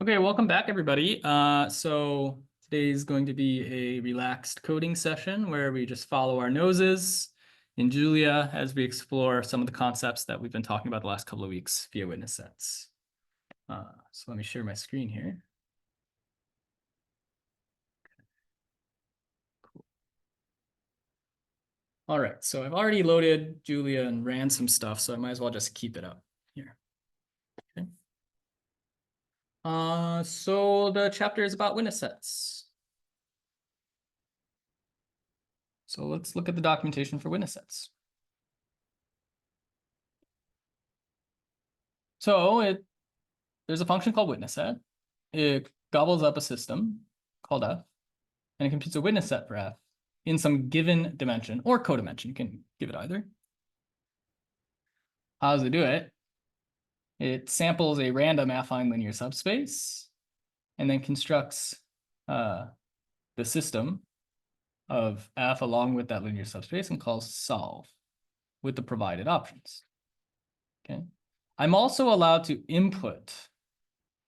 Okay, welcome back, everybody. So today's going to be a relaxed coding session where we just follow our noses in Julia as we explore some of the concepts that we've been talking about the last couple of weeks via witness sets. So let me share my screen here. Cool. All right, so I've already loaded Julia and ran some stuff, so I might as well just keep it up here. Okay. So the chapter is about witness sets. So let's look at the documentation for witness sets. So there's a function called witness set. It gobbles up a system called f, and it computes a witness set for f in some given dimension or codimension. You can give it either. How does it do it? It samples a random affine linear subspace and then constructs the system of f along with that linear subspace and calls solve with the provided options. Okay. I'm also allowed to input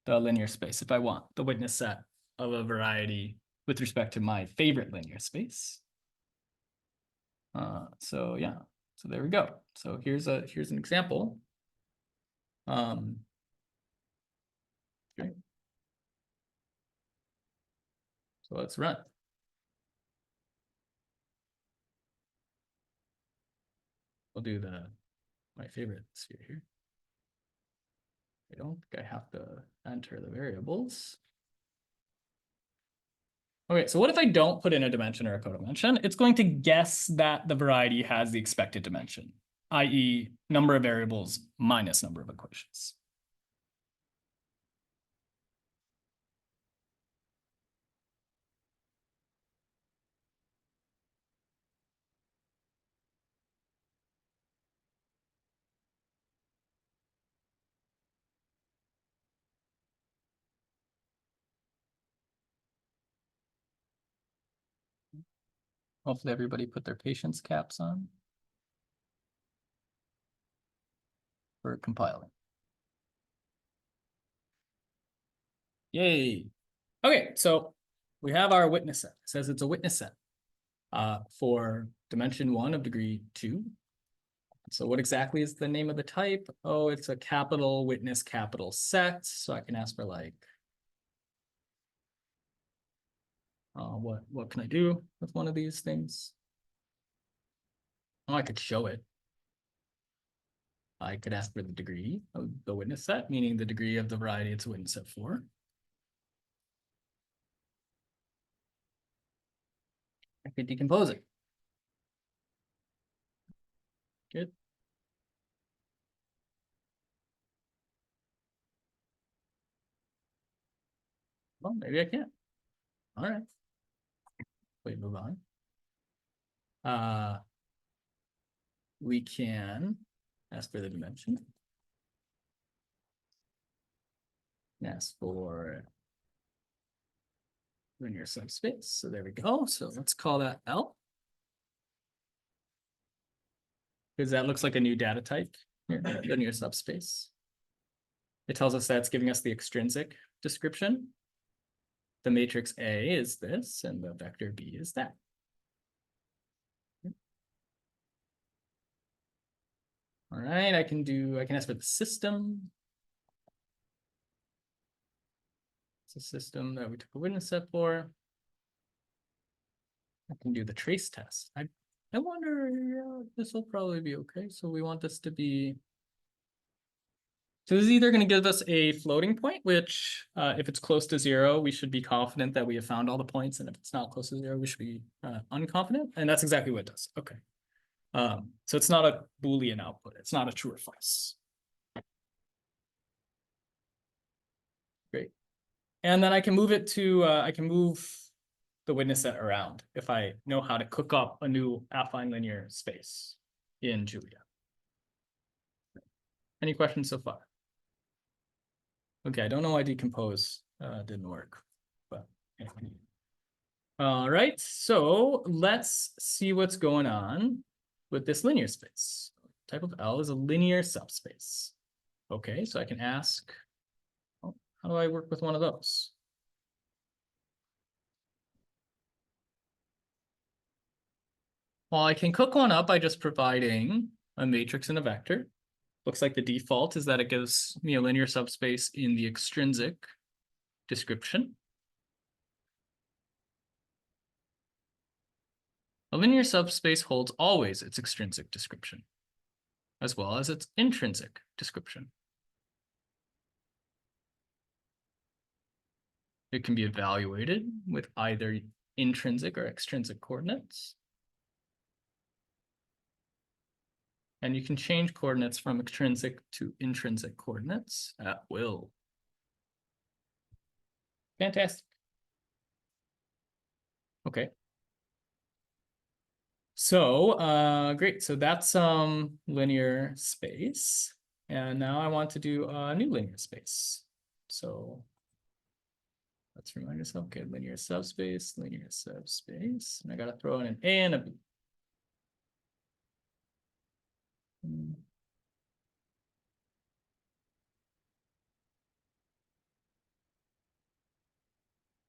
the linear space if I want the witness set of a variety with respect to my favorite linear space. So yeah, so there we go. So here's an example. Okay. So let's run. We'll do my favorite sphere here. I don't think I have to enter the variables. Okay, so what if I don't put in a dimension or a codimension? It's going to guess that the variety has the expected dimension, i.e. number of variables minus number of equations. Hopefully everybody put their patience caps on for compiling. Yay. Okay, so we have our witness set. It says it's a witness set for dimension 1 of degree 2. So what exactly is the name of the type? Oh, it's a capital witness capital set. So I can ask for like, what can I do with one of these things? Oh, I could show it. I could ask for the degree of the witness set, meaning the degree of the variety it's a witness set for. I could decompose it. Good. Well, maybe I can't. All right. Wait, move on. We can ask for the dimension. Ask for linear subspace. So there we go. So let's call that L. Because that looks like a new data type here, linear subspace. It tells us that's giving us the extrinsic description. The matrix A is this, and the vector B is that. All right, I can ask for the system. It's a system that we took a witness set for. I can do the trace test. I wonder, this will probably be okay. So we want this to be, so this is either going to give us a floating point, which if it's close to 0, we should be confident that we have found all the points. And if it's not close to 0, we should be unconfident. And that's exactly what it does. Okay. So it's not a Boolean output. It's not a true or false. Great. And then I can move it to, I can move the witness set around if I know how to cook up a new affine linear space in Julia. Any questions so far? Okay, I don't know why decompose didn't work, but anyway. All right, so let's see what's going on with this linear space. Type of L is a linear subspace. Okay, so I can ask, How do I work with one of those? Well, I can cook one up by just providing a matrix and a vector. Looks like the default is that it gives me a linear subspace in the extrinsic description. A linear subspace holds always its extrinsic description, as well as its intrinsic description. It can be evaluated with either intrinsic or extrinsic coordinates. And you can change coordinates from extrinsic to intrinsic coordinates at will. Fantastic. Okay. So great. So that's linear space. And now I want to do a new linear space. So let's remind ourselves, okay, linear subspace. And I gotta throw in an A and a B.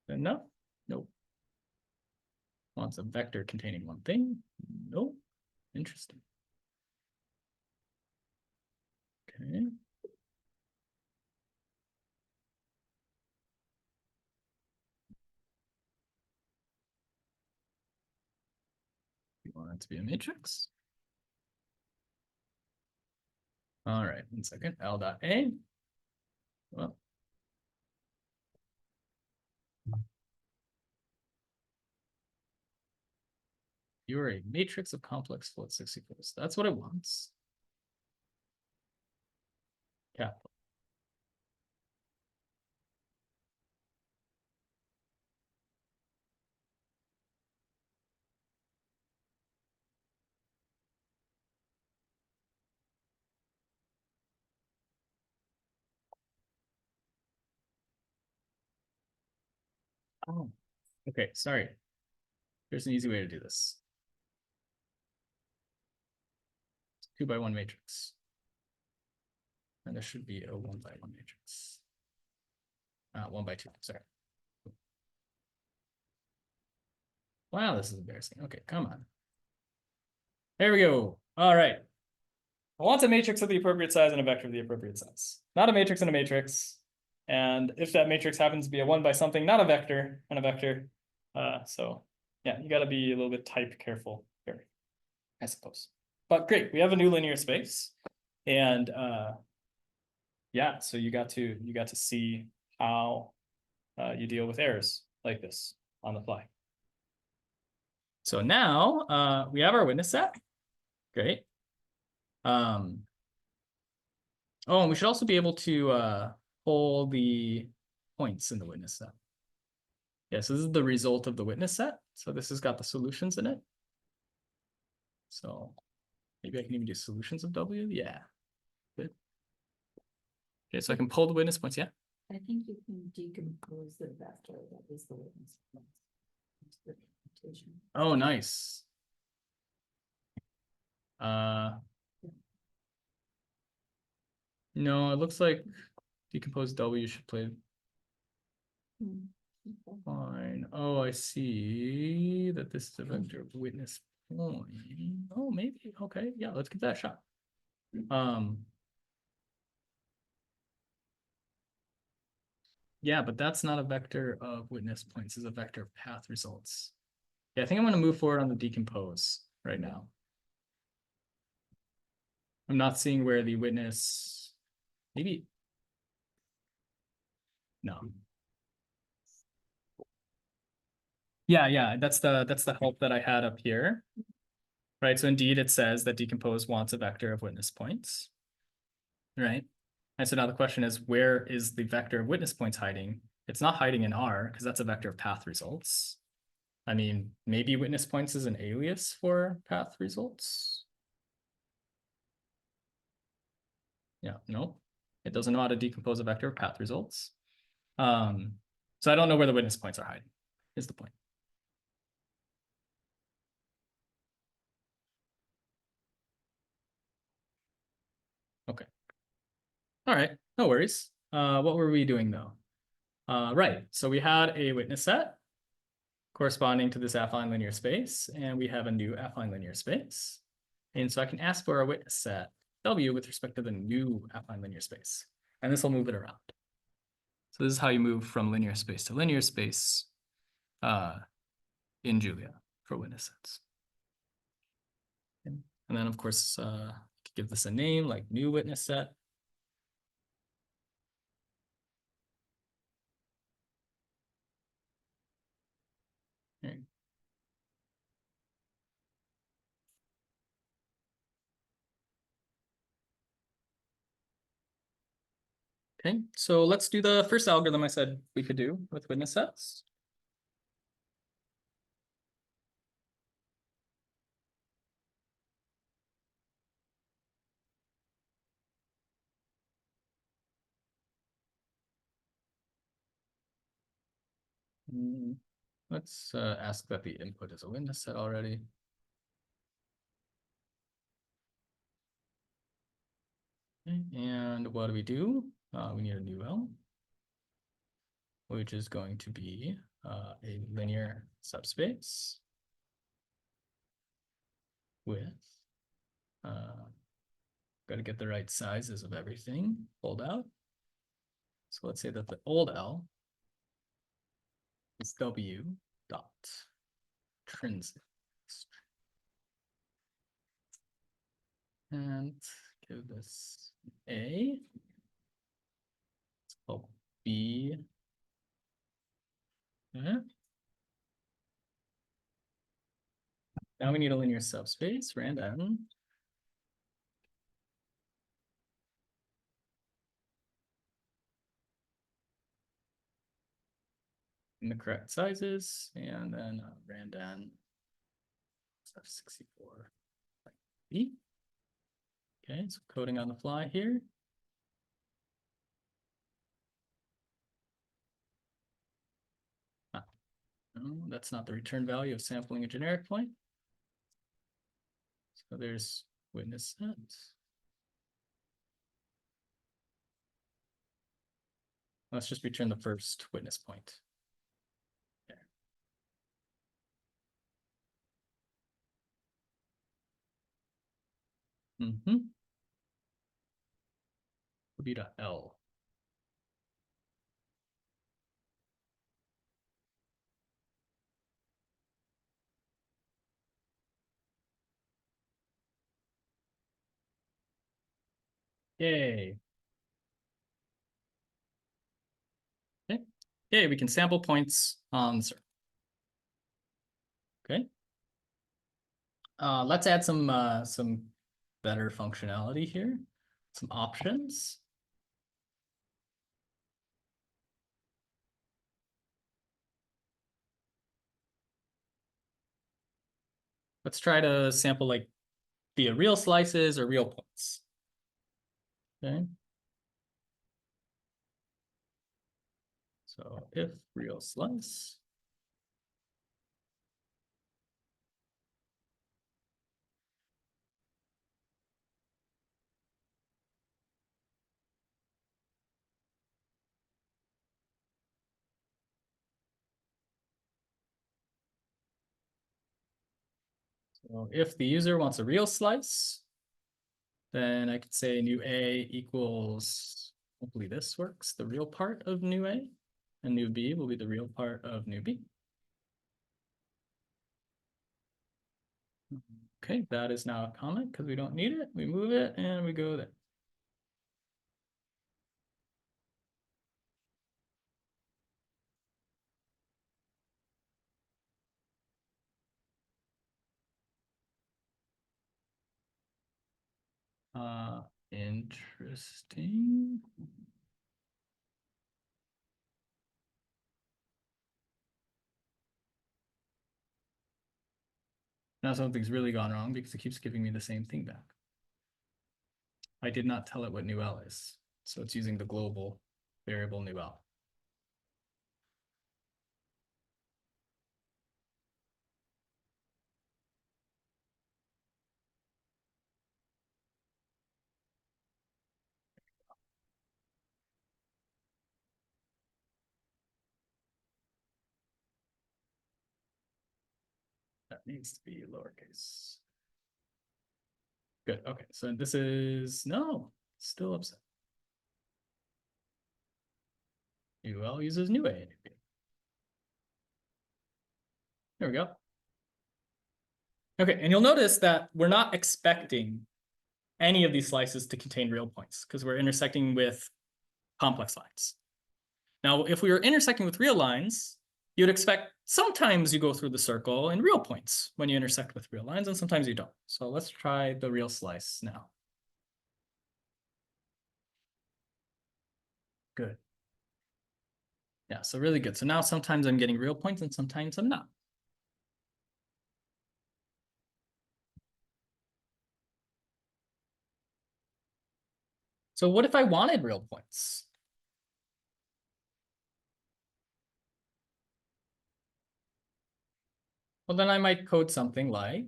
Then no, nope. Wants a vector containing one thing. Nope. Interesting. Okay. You want it to be a matrix. All right, 1 second. L dot A. Well, you're a matrix of complex float 64s. That's what it wants. Capital. Oh, okay, sorry. There's an easy way to do this. 2x1 matrix. And there should be a 1x1 matrix. 1x2, sorry. Wow, this is embarrassing. Okay, come on. There we go. All right. I want a matrix of the appropriate size and a vector of the appropriate size. Not a matrix and a matrix. And if that matrix happens to be a 1 by something, not a vector and a vector. So yeah, you got to be a little bit type careful here, I suppose. But great, we have a new linear space. And yeah, so you got to see how you deal with errors like this on the fly. So now we have our witness set. Great. Oh, and we should also be able to pull the points in the witness set. Yeah, so this is the result of the witness set. So this has got the solutions in it. So maybe I can even do solutions of W. Yeah. Good. Okay, so I can pull the witness points. Yeah. I think you can decompose the vector that is the witness points. Oh, nice. No, it looks like decompose W should play fine. Oh, I see that this is a vector of witness point. Oh, maybe. Okay, yeah, let's give that a shot. Yeah, but that's not a vector of witness points, it's a vector of path results. Yeah, I think I'm going to move forward on the decompose right now. I'm not seeing where the witness, maybe. No. Yeah, that's the help that I had up here. Right, so indeed it says that decompose wants a vector of witness points. Right? And so now the question is, where is the vector of witness points hiding? It's not hiding in R because that's a vector of path results. I mean, maybe witness points is an alias for path results. Yeah, no, it doesn't know how to decompose a vector of path results. So I don't know where the witness points are hiding, is the point. Okay. All right, no worries. What were we doing though? Right, so we had a witness set corresponding to this affine linear space, and we have a new affine linear space. And so I can ask for a witness set W with respect to the new affine linear space, and this will move it around. So this is how you move from linear space to linear space in Julia for witness sets. And then of course, give this a name like new witness set. Okay, so let's do the first algorithm I said we could do with witness sets. Let's ask that the input is a witness set already. Okay, and what do? We need a new L, which is going to be a linear subspace with, got to get the right sizes of everything pulled out. So let's say that the old L is W dot trinsic. And give this A. Let's call B. Okay. Now we need a linear subspace, random. In the correct sizes, and then random stuff 64 like B. Okay, so coding on the fly here. No, that's not the return value of sampling a generic point. So there's witness set. Let's just return the first witness point. There. Beta L. Yay. Okay. Okay, we can sample points on the circle. Okay. Let's add some better functionality here. Some options. Let's try to sample like via real slices or real points. Okay. So if real slice. So if the user wants a real slice, then I could say new A equals, hopefully this works, the real part of new A, and new B will be the real part of new B. Okay, that is now a comment because we don't need it. We move it and we go there. Interesting. Now something's really gone wrong because it keeps giving me the same thing back. I did not tell it what new L is. So it's using the global variable new L. needs to be lowercase. Good. Okay. So this is no, still upset. UL uses new A and new B. There we go. Okay, and you'll notice that we're not expecting any of these slices to contain real points because we're intersecting with complex lines. Now, if we were intersecting with real lines, you'd expect sometimes you go through the circle in real points when you intersect with real lines, and sometimes you don't. So let's try the real slice now. Good. Yeah, so really good. So now sometimes I'm getting real points and sometimes I'm not. So what if I wanted real points? Well, then I might code something like,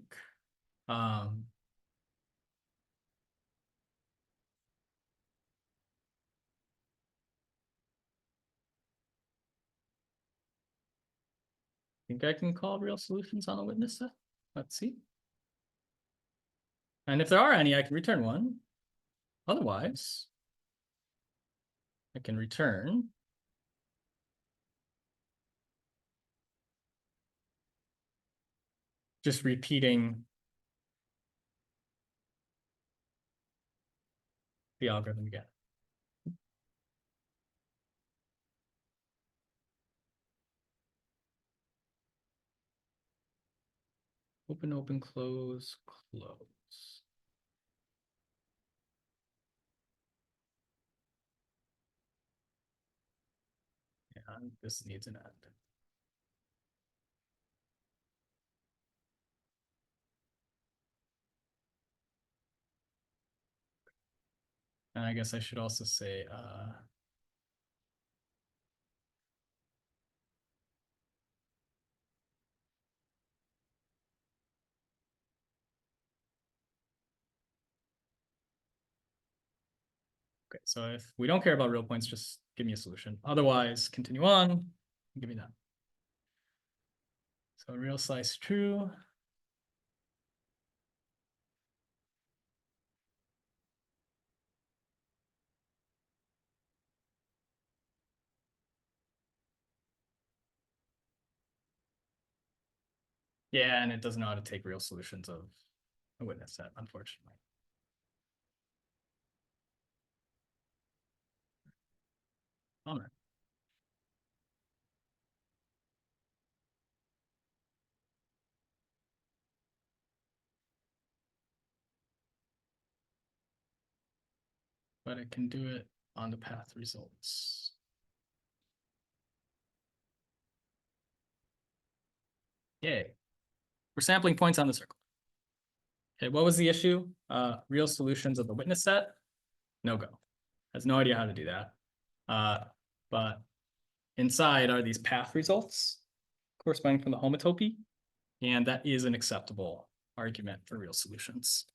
think I can call real solutions on a witness set. Let's see. And if there are any, I can return one. Otherwise, I can return just repeating the algorithm again. Open, open, close, close. And this needs an end. And I guess I should also say, okay, so if we don't care about real points, just give me a solution. Otherwise, continue on and give me that. So real slice true. Yeah, and it doesn't know how to take real solutions of a witness set, unfortunately. Bummer. But it can do it on the path results. Yay. We're sampling points on the circle. Okay, what was the issue? Real solutions of the witness set? No go. Has no idea how to do that. But inside are these path results corresponding from the homotopy. And that is an acceptable argument for real solutions.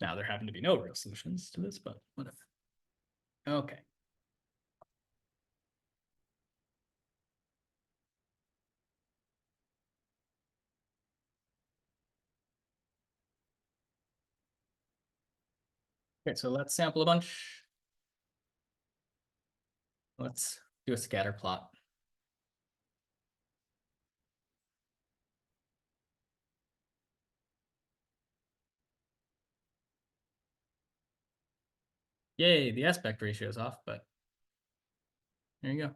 Now, there happen to be no real solutions to this, but whatever. Okay. Okay, so let's sample a bunch. Let's do a scatter plot. Yay, the aspect ratio is off, but there you go.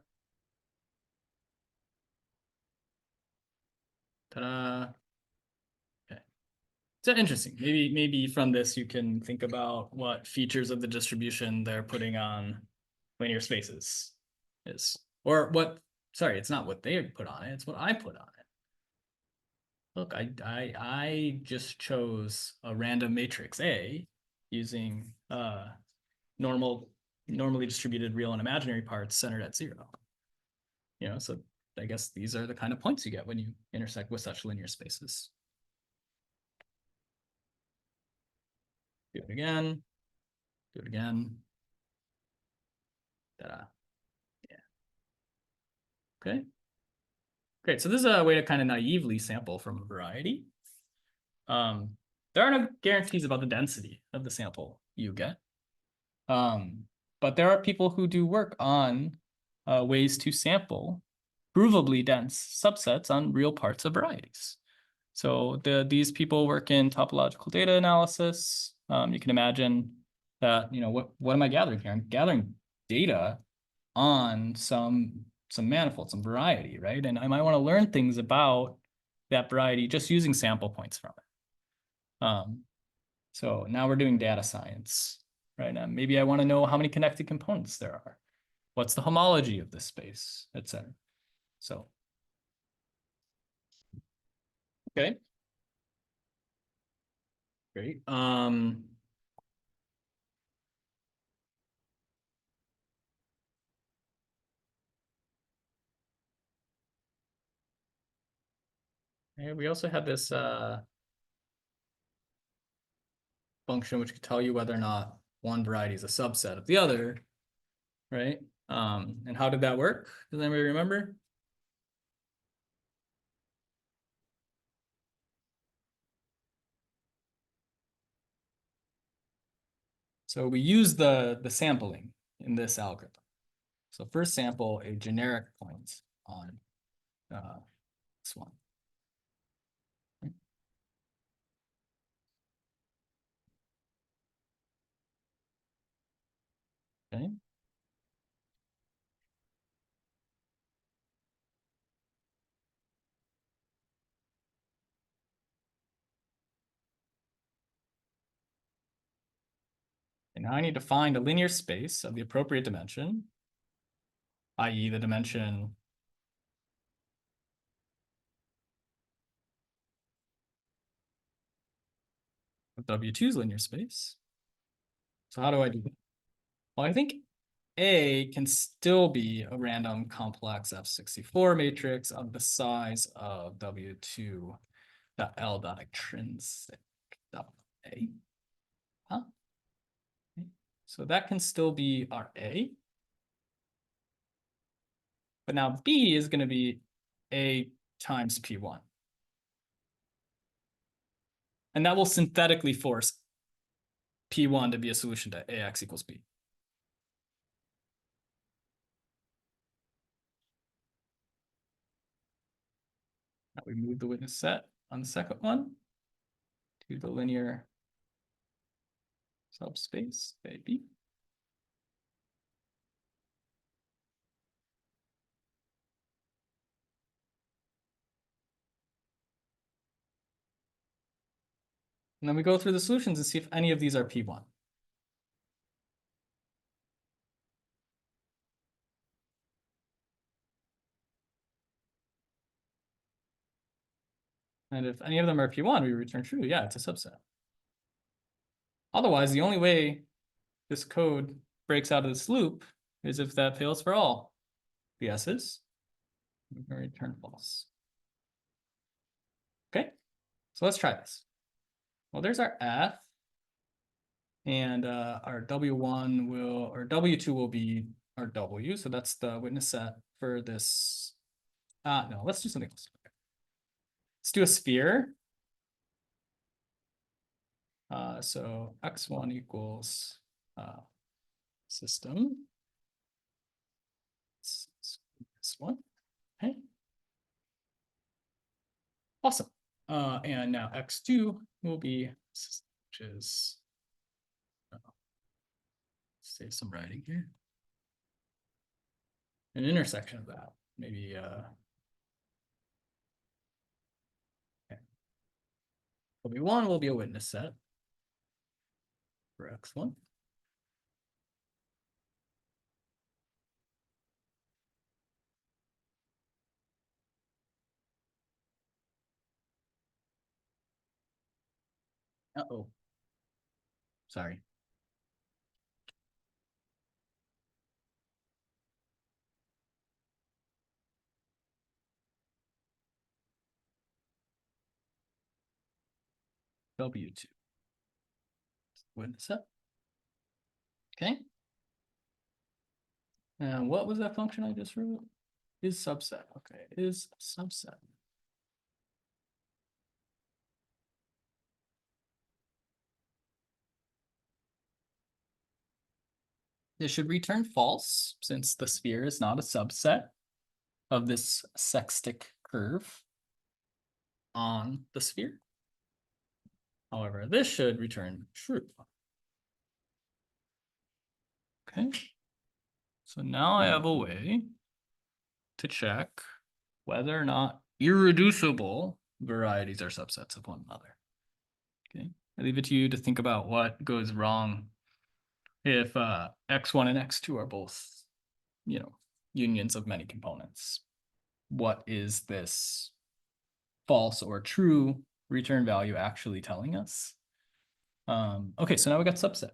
Ta-da. Okay. So interesting. Maybe from this you can think about what features of the distribution they're putting on linear spaces is. Or what, sorry, it's not what they put on it, it's what I put on it. Look, I just chose a random matrix A using normally distributed real and imaginary parts centered at 0. You know, so I guess these are the kind of points you get when you intersect with such linear spaces. Do it again. Do it again. Ta-da. Yeah. Okay. Great, so this is a way to kind of naively sample from a variety. There are no guarantees about the density of the sample you get. But there are people who do work on ways to sample provably dense subsets on real parts of varieties. So these people work in topological data analysis. You can imagine that, what am I gathering here? I'm gathering data on some manifold, some variety, right? And I might want to learn things about that variety just using sample points from it. So now we're doing data science, right? Now maybe I want to know how many connected components there are. What's the homology of this space, etc. So, okay. Great. And we also had this function which could tell you whether or not one variety is a subset of the other, right? And how did that work? Does anybody remember? So we use the sampling in this algorithm. So first sample a generic point on this one. Okay. And now I need to find a linear space of the appropriate dimension, i.e. the dimension of W2's linear space. So how do I do that? Well, I think A can still be a random complex F64 matrix of the size of W2 L extrinsic A. Huh? Okay. So that can still be our A. But now B is going to be A times P1. And that will synthetically force P1 to be a solution to AX equals B. Now we move the witness set on the second one to the linear subspace AB. And then we go through the solutions and see if any of these are P1. And if any of them are P1, we return true. Yeah, it's a subset. Otherwise, the only way this code breaks out of this loop is if that fails for all the S's. We can return false. Okay, so let's try this. Well, there's our F. And our W1 will, or W2 will be our W. So that's the witness set for this. No, let's do something else. Let's do a sphere. So X1 equals system. This one. Okay. Awesome. And now X2 will be, which is, save some writing here. An intersection of that, maybe. Okay. W1 will be a witness set for X1. Uh-oh. Sorry. W2. Witness set. Okay. And what was that function I just wrote? Is subset. Okay, is subset. This should return false since the sphere is not a subset of this sextic curve on the sphere. However, this should return true. Okay. So now I have a way to check whether or not irreducible varieties are subsets of one another. Okay. I leave it to you to think about what goes wrong if x1 and x2 are both, unions of many components. What is this false or true return value actually telling us? Okay, so now we got subset.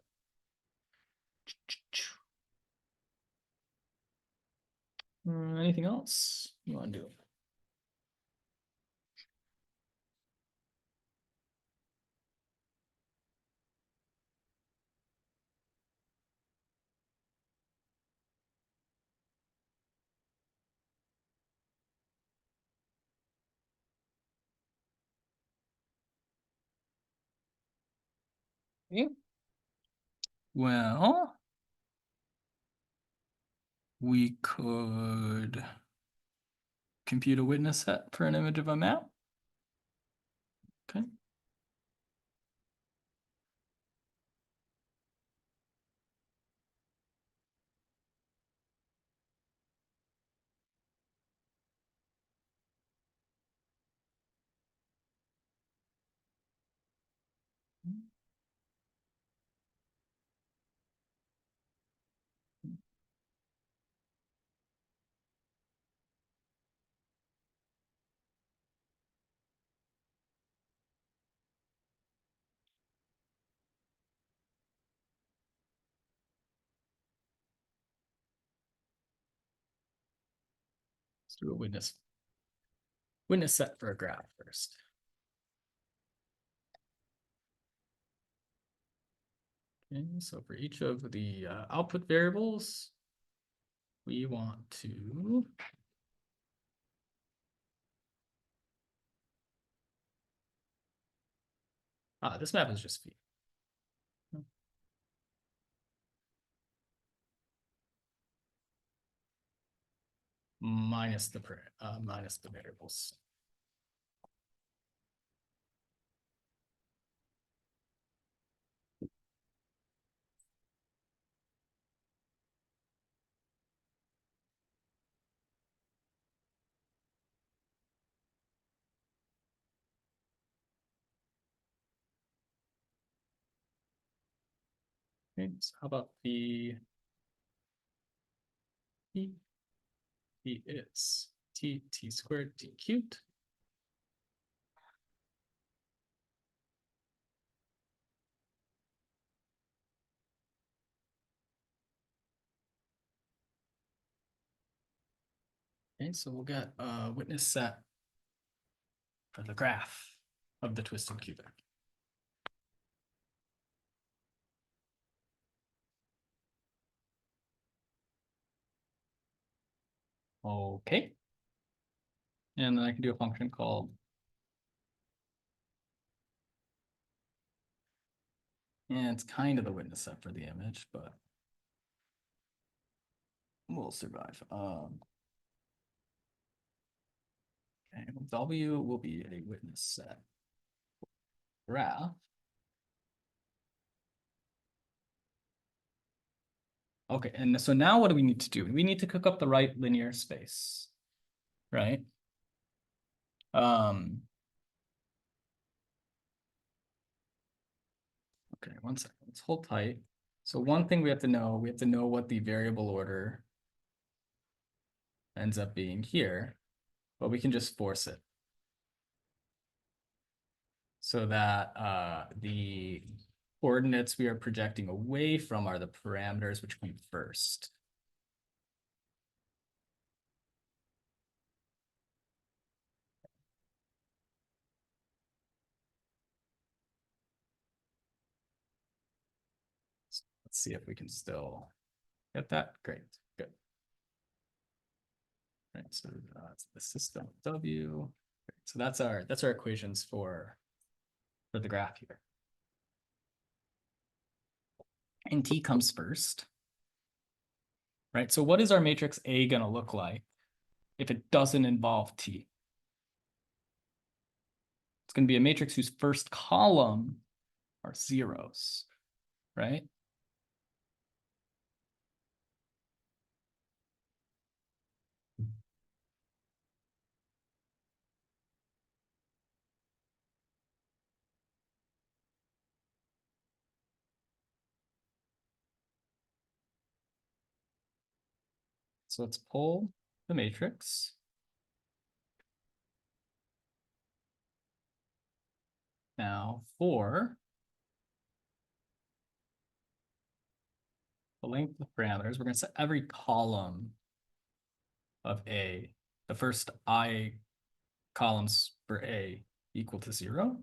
Anything else you want to do? Yeah. Well, we could compute a witness set for an image of a map. Okay. Let's do a witness set for a graph first. Okay, so for each of the output variables, we want to this map is just phi. Minus the variables. Okay, so how about the p is t squared t cubed. Okay, so we'll get a witness set for the graph of the twisted cubic. Okay. And then I can do a function called and it's kind of the witness set for the image, but we'll survive. Okay, W will be a witness set graph. Okay, and so now what do we need to do? We need to cook up the right linear space, right? Okay, one second, let's hold tight. So one thing we have to know what the variable order ends up being here, but we can just force it. So that the coordinates we are projecting away from are the parameters which come first. Let's see if we can still get that. Great, good. Right. So that's the system W. So that's our equations for the graph here. And T comes first. Right? So what is our matrix A going to look like if it doesn't involve T? It's going to be a matrix whose first column are zeros, right? So let's pull the matrix. Now for the length of parameters, we're going to set every column of A, the first I columns for A equal to 0.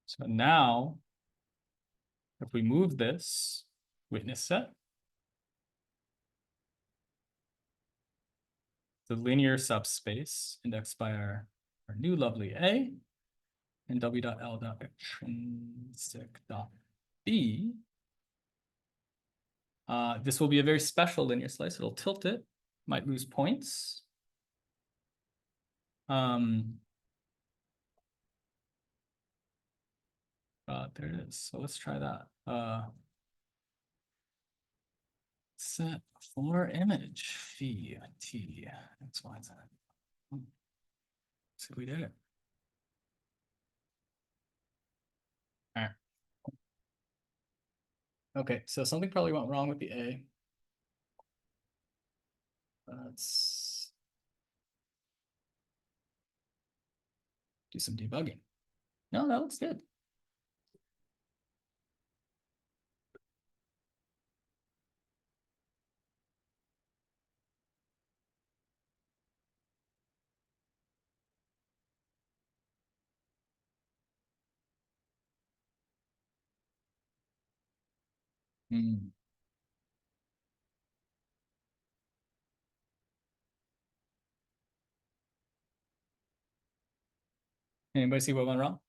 So now, if we move this witness set, the linear subspace indexed by our new lovely A, and w.l.extrinsic.b, this will be a very special linear slice. It'll tilt it, might lose points. There it is. So let's try that. Set for image phi t x y z. See if we did it. All right. Okay, so something probably went wrong with the A. Let's do some debugging. No, that looks good. Hmm. Anybody see what went wrong?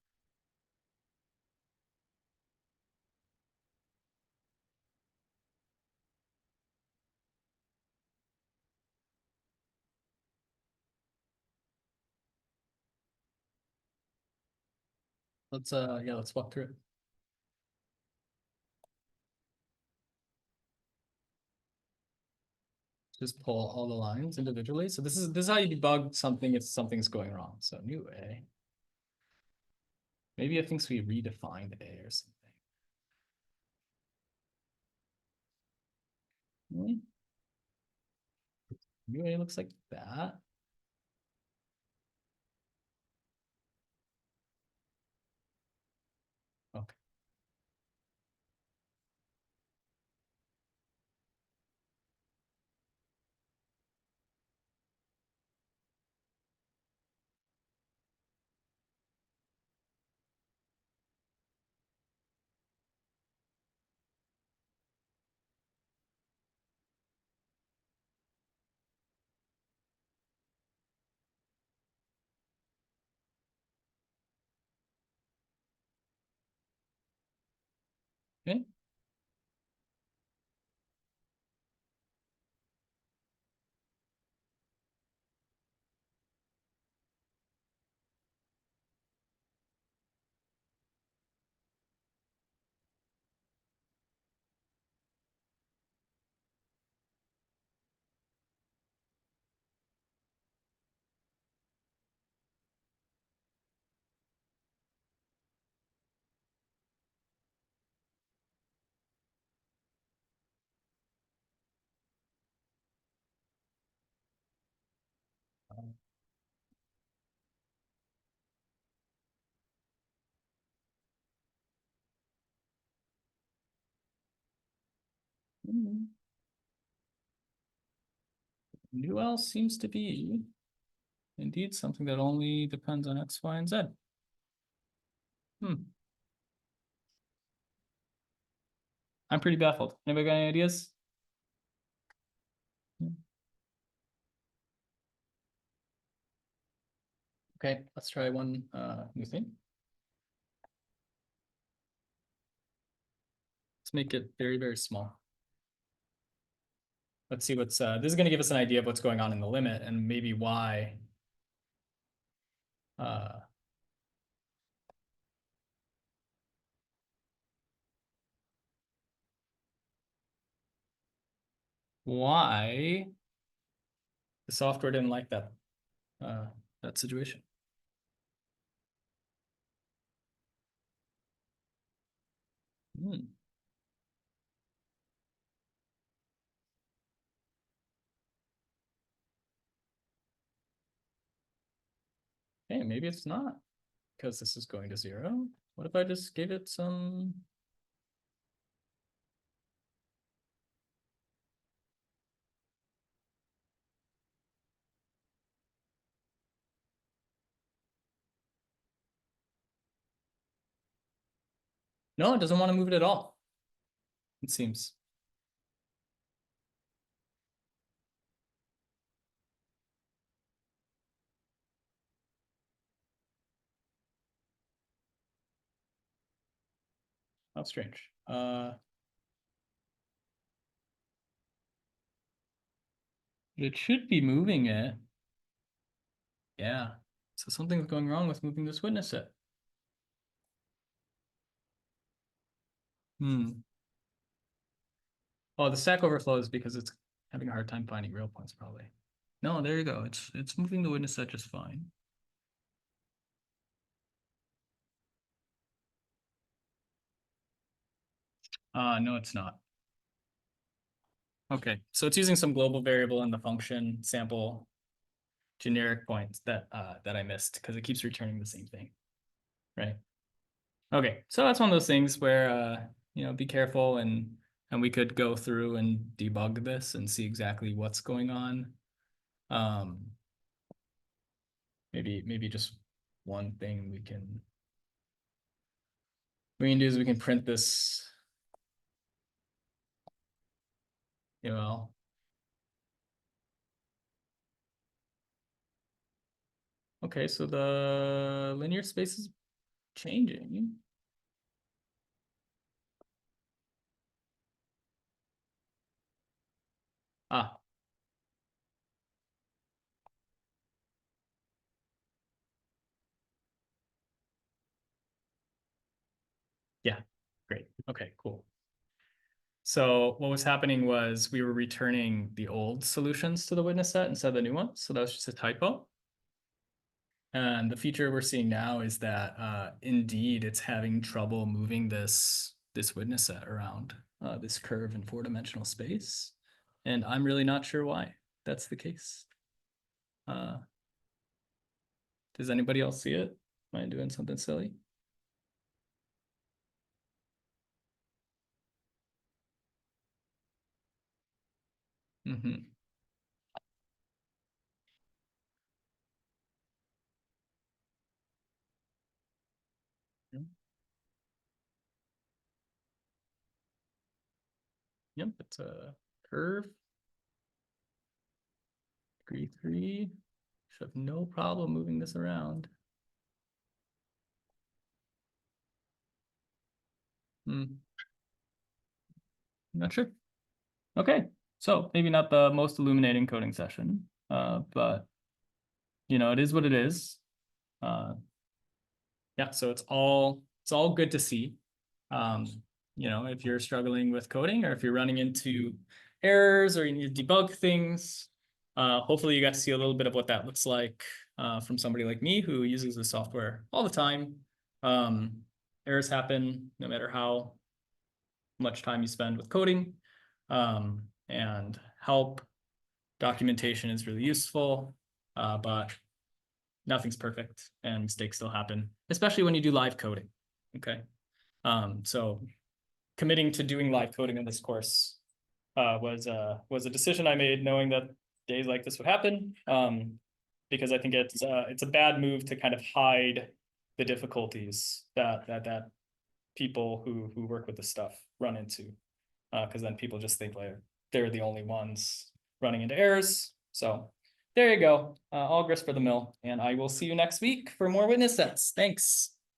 Let's walk through it. Just pull all the lines individually. So this is how you debug something if something's going wrong. So new A. Maybe it thinks we redefined A or something. New A looks like that. Okay. Okay. New seems to be indeed something that only depends on X, Y, and Z. I'm pretty baffled. Anybody got any ideas? Okay, let's try one new thing. Let's make it very, very small. Let's see what's, this is gonna give us an idea of what's going on in the limit and maybe why. Why the software didn't like that, that situation. Okay, maybe it's not, because this is going to 0. What if I just gave it some? No, it doesn't want to move it at all, it seems. How strange. It should be moving it. Yeah. So something's going wrong with moving this witness set. Oh, the stack overflows because it's having a hard time finding real points, probably. No, there you go. It's moving the witness set just fine. No, it's not. Okay, so it's using some global variable in the function sample generic points that that I missed because it keeps returning the same thing, right? Okay, so that's one of those things where you know, be careful and we could go through and debug this and see exactly what's going on. Maybe just one thing we can do is we can print this, you know. Okay, so the linear space is changing. Ah. Yeah, great. Okay, cool. So what was happening was we were returning the old solutions to the witness set instead of the new ones. So that was just a typo. And the feature we're seeing now is that indeed it's having trouble moving this witness set around this curve in 4-dimensional space. And I'm really not sure why that's the case. Does anybody else see it? Am I doing something silly? Mm-hmm. Yep, it's a curve. Degree 3. Should have no problem moving this around. Not sure. Okay, so maybe not the most illuminating coding session, but you know, it is what it is. Yeah, so it's all good to see. You know, if you're struggling with coding or if you're running into errors or you need to debug things, hopefully you got to see a little bit of what that looks like from somebody like me who uses the software all the time. Errors happen no matter how much time you spend with coding, and help documentation is really useful, but nothing's perfect and mistakes still happen, especially when you do live coding. Okay. So committing to doing live coding in this course was a decision I made knowing that days like this would happen. Because I think it's a bad move to kind of hide the difficulties that people who work with this stuff run into. Because then people just think like they're the only ones running into errors. So there you go. All grist for the mill, and I will see you next week for more witness sets. Thanks.